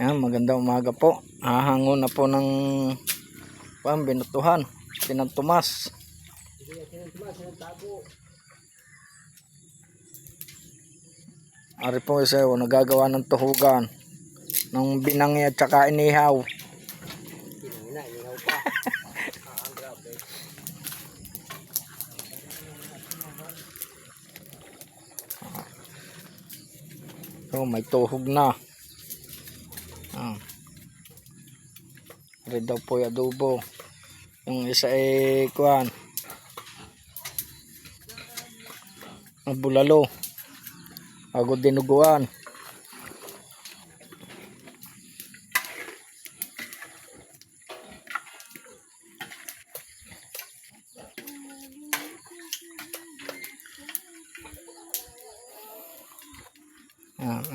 Ayan, magandang umaga po. Hahango na po ng binutuhan. Sinantumas. Ari po isa nagagawa ng tuhugan ng binangi at saka inihaw. Inihaw pa. Grabe. So, may tuhog na. Red daw po yung adobo. Yung isa ay kuhan. Ang bulalo. Bago dinuguan.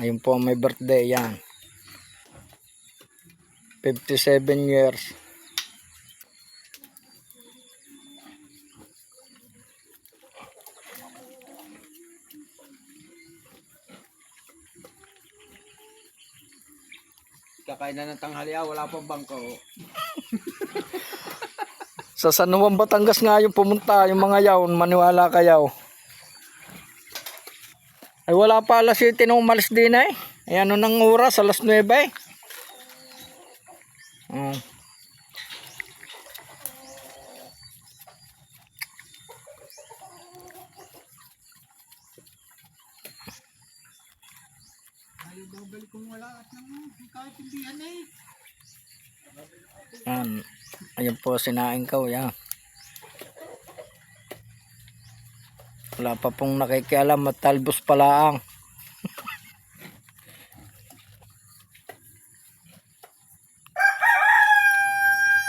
Ayun po may birthday yan. 57 years. Kakain na ng tanghali, wala pang bangko. Sa San Juan, Batangas nga yung pumunta, yung mga yaon, maniwala kayaw. Ay wala pa alas 7 nung umalis din eh. Ay ano nang oras, alas 9 eh. Ayaw babalik kung wala at nang kaintindihan eh. Ayun po sinaing ko yan. Wala pa pong nakikialam at talbos pala ang.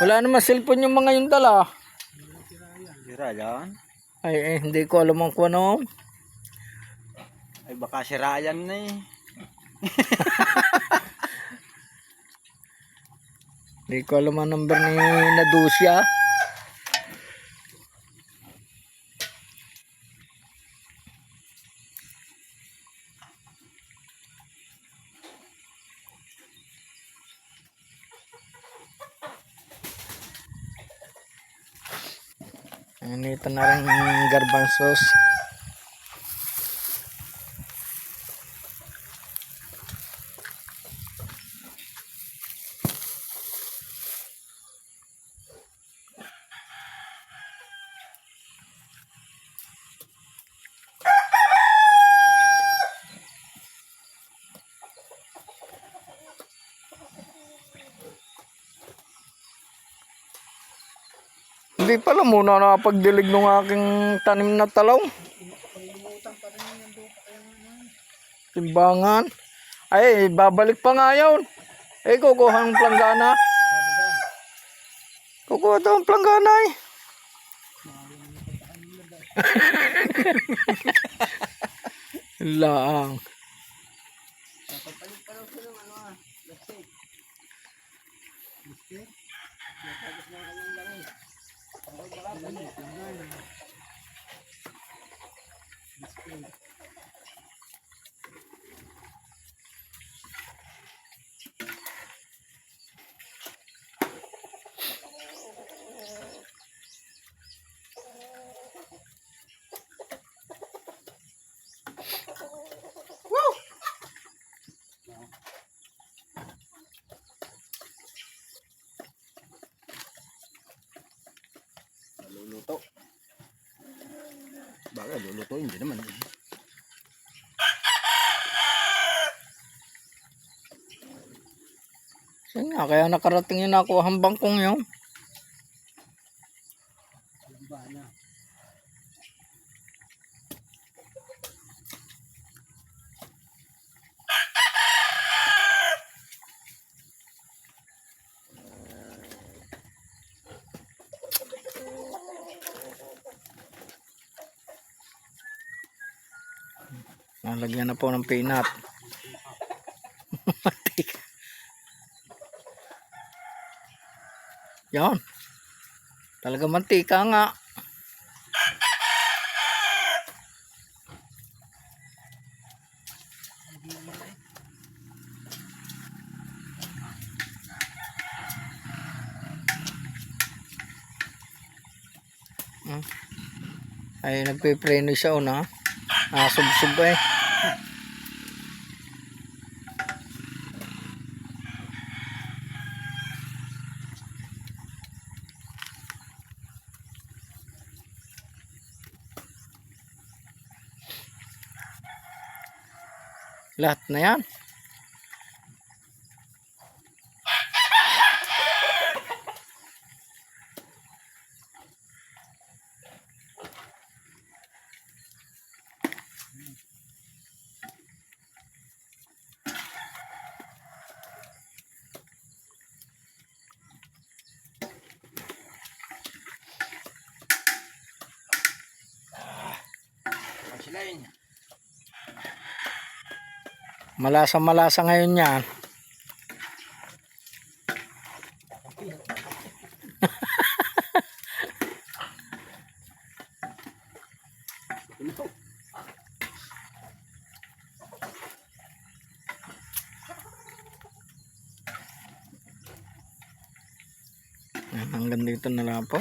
Wala naman cellphone yung mga yung dala. Sira yan? Ay hindi ko alam ang kung ano. Ay baka sira yan na eh. Hindi ko alam ang number ni Nadusya. Ito na rin garbanzos. Hindi pala muna nakapagdilig ng aking tanim na talong. Timbangan. Ay, babalik pa nga yun. Eh, kukuha ng planggana. Kukuha ito ang planggana eh. Laang. Papalit pa lang siya ng plastic. Plastic? Natagos na kanyang langis. Luluto. Baga luluto hindi naman. Yan nga, kaya nakarating yun ako ang bangkong yun. Nalagyan na po ng peanut. Yan. Talaga mantika nga. Ay nagpipreno siya una. Sub-sub eh. Lahat na yan. Malasa-malasa ngayon yan. Hanggang dito na lang po.